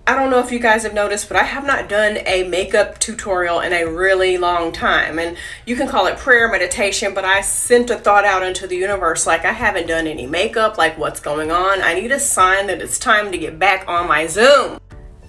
I don't know if you guys have noticed, but I have not done a makeup tutorial in a really long time. And you can call it prayer, meditation, but I sent a thought out into the universe like I haven't done any makeup, like what's going on? I need a sign that it's time to get back on my Zoom.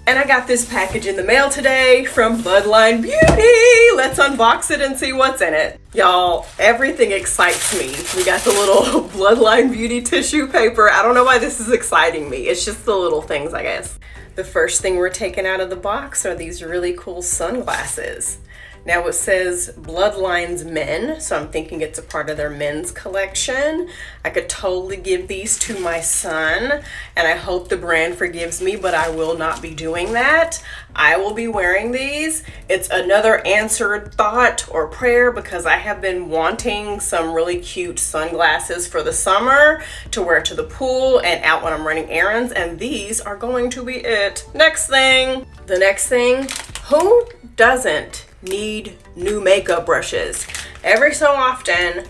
And I got this package in the mail today from Bloodline Beauty. Let's unbox it and see what's in it. Y'all, everything excites me. We got the little Bloodline Beauty tissue paper. I don't know why this is exciting me. It's just the little things, I guess. The first thing we're taking out of the box are these really cool sunglasses. Now it says Bloodlines Men, so I'm thinking it's a part of their men's collection. I could totally give these to my son, and I hope the brand forgives me, but I will not be doing that. I will be wearing these. It's another answered thought or prayer because I have been wanting some really cute sunglasses for the summer to wear to the pool and out when I'm running errands, and these are going to be it. Next thing. The next thing, who doesn't need new makeup brushes? Every so often,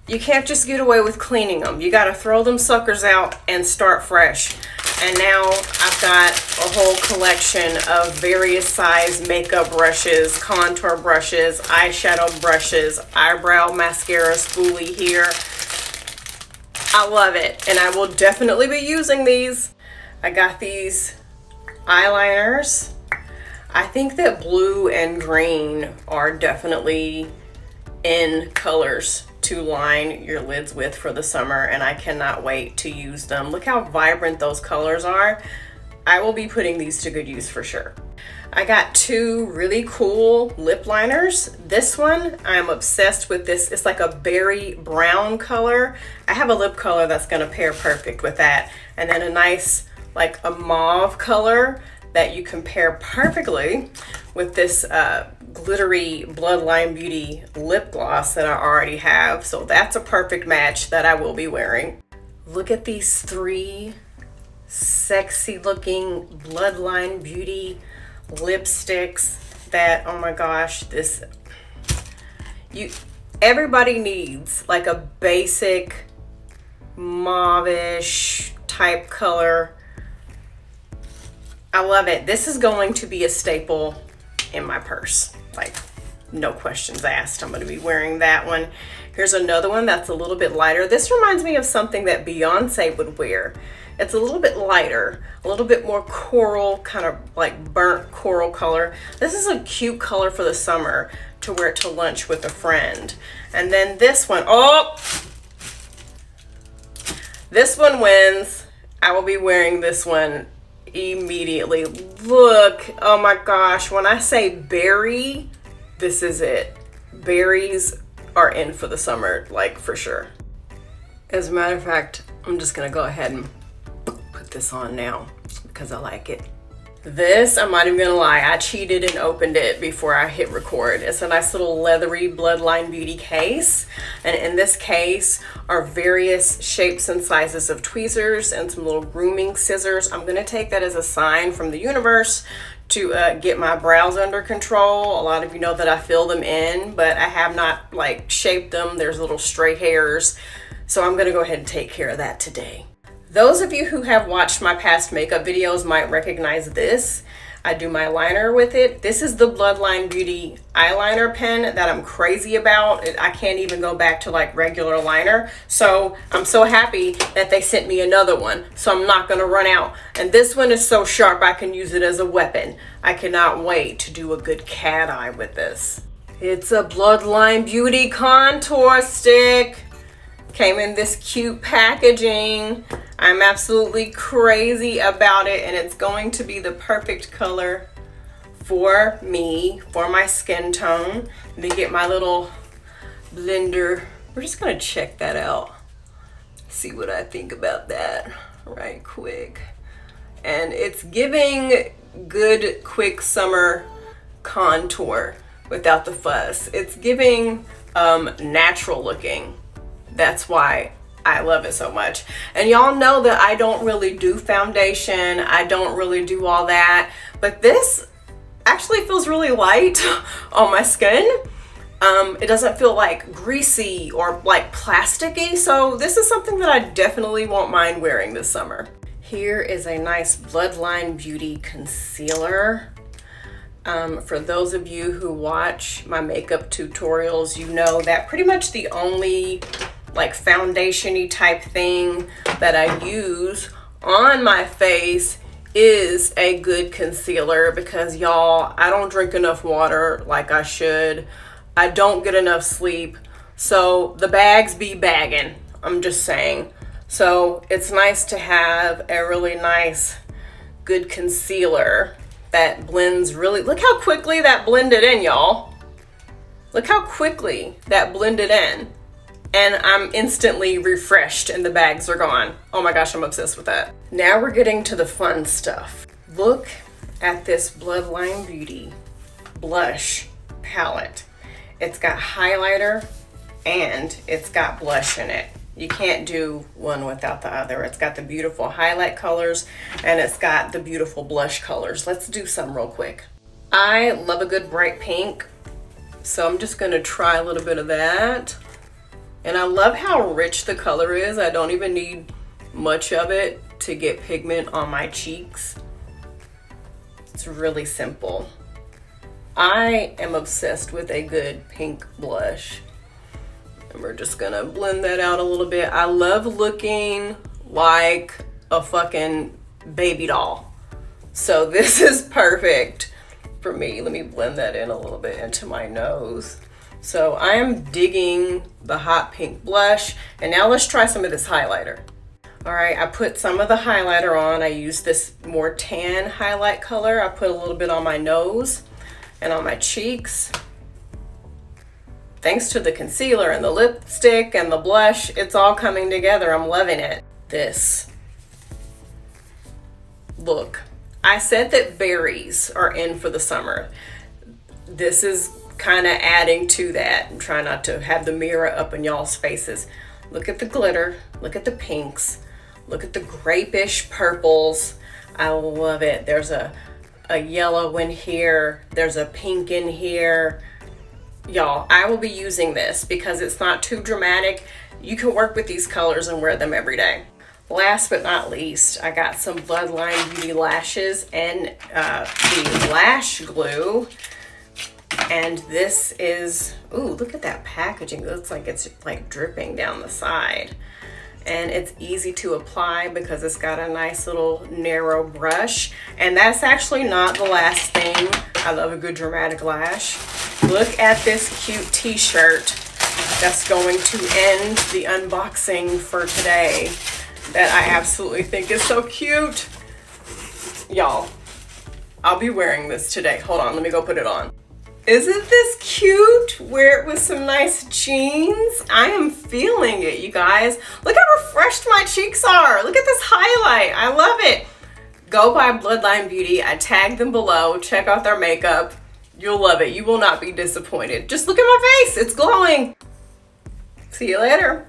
you can't just get away with cleaning them. You gotta throw them suckers out and start fresh. And now I've got a whole collection of various size makeup brushes, contour brushes, eyeshadow brushes, eyebrow mascara spoolie here. I love it, and I will definitely be using these. I got these eyeliners. I think that blue and green are definitely in colors to line your lids with for the summer, and I cannot wait to use them. Look how vibrant those colors are. I will be putting these to good use for sure. I got two really cool lip liners. This one, I'm obsessed with this. It's like a berry brown color. I have a lip color that's gonna pair perfect with that. And then a nice, like a mauve color that you can pair perfectly with this glittery Bloodline Beauty lip gloss that I already have. So that's a perfect match that I will be wearing. Look at these three sexy looking Bloodline Beauty lipsticks that, oh my gosh, everybody needs like a basic mauve-ish type color. I love it. This is going to be a staple in my purse. Like, no questions asked. I'm going to be wearing that one. Here's another one that's a little bit lighter. This reminds me of something that Beyonce would wear. It's a little bit lighter, a little bit more coral, kind of like burnt coral color. This is a cute color for the summer to wear to lunch with a friend. And then this one, this one wins. I will be wearing this one immediately. Look, oh my gosh, when I say berry, this is it. Berries are in for the summer, like for sure. As a matter of fact, I'm just gonna go ahead and put this on now because I like it. This, I'm not even gonna lie, I cheated and opened it before I hit record. It's a nice little leathery Bloodline Beauty case, and in this case are various shapes and sizes of tweezers and some little grooming scissors. I'm gonna take that as a sign from the universe to get my brows under control. A lot of you know that I fill them in, but I have not like shaped them. There's little stray hairs, so I'm gonna go ahead and take care of that today. Those of you who have watched my past makeup videos might recognize this. I do my liner with it. This is the Bloodline Beauty eyeliner pen that I'm crazy about. I can't even go back to like regular liner. So I'm so happy that they sent me another one. So I'm not gonna run out. And this one is so sharp I can use it as a weapon. I cannot wait to do a good cat eye with this. It's a Bloodline Beauty contour stick. Came in this cute packaging. I'm absolutely crazy about it, and it's going to be the perfect color for me, for my skin tone. Let me get my little blender. We're just gonna check that out. See what I think about that right quick. And it's giving good, quick summer contour without the fuss. It's giving natural looking. That's why I love it so much. And y'all know that I don't really do foundation. I don't really do all that. But this actually feels really light on my skin. It doesn't feel like greasy or like plasticky. So this is something that I definitely won't mind wearing this summer. Here is a nice Bloodline Beauty concealer. For those of you who watch my makeup tutorials, you know that pretty much the only like foundation-y type thing that I use on my face is a good concealer, because y'all, I don't drink enough water like I should. I don't get enough sleep. So the bags be bagging, I'm just saying. So it's nice to have a really nice, good concealer that blends really, look how quickly that blended in, y'all. Look how quickly that blended in. And I'm instantly refreshed and the bags are gone. Oh my gosh, I'm obsessed with that. Now we're getting to the fun stuff. Look at this Bloodline Beauty blush palette. It's got highlighter and it's got blush in it. You can't do one without the other. It's got the beautiful highlight colors and it's got the beautiful blush colors. Let's do some real quick. I love a good bright pink, so I'm just gonna try a little bit of that. And I love how rich the color is. I don't even need much of it to get pigment on my cheeks. It's really simple. I am obsessed with a good pink blush. And we're just gonna blend that out a little bit. I love looking like a fucking baby doll. So this is perfect for me. Let me blend that in a little bit into my nose. So I am digging the hot pink blush. And now let's try some of this highlighter. All right, I put some of the highlighter on. I use this more tan highlight color. I put a little bit on my nose and on my cheeks. Thanks to the concealer and the lipstick and the blush, it's all coming together. I'm loving it. This look. I said that berries are in for the summer. This is kind of adding to that. I'm trying not to have the mirror up in y'all's faces. Look at the glitter. Look at the pinks. Look at the grapish purples. I love it. There's a yellow in here. There's a pink in here. Y'all, I will be using this because it's not too dramatic. You can work with these colors and wear them every day. Last but not least, I got some Bloodline Beauty lashes and the lash glue. And this is, ooh, look at that packaging. It looks like it's like dripping down the side. And it's easy to apply because it's got a nice little narrow brush. And that's actually not the last thing. I love a good dramatic lash. Look at this cute t-shirt that's going to end the unboxing for today that I absolutely think is so cute. Y'all, I'll be wearing this today. Hold on, let me go put it on. Isn't this cute? Wear it with some nice jeans. I am feeling it, you guys. Look how refreshed my cheeks are. Look at this highlight. I love it. Go buy Bloodline Beauty. I tagged them below. Check out their makeup. You'll love it. You will not be disappointed. Just look at my face. It's glowing. See you later.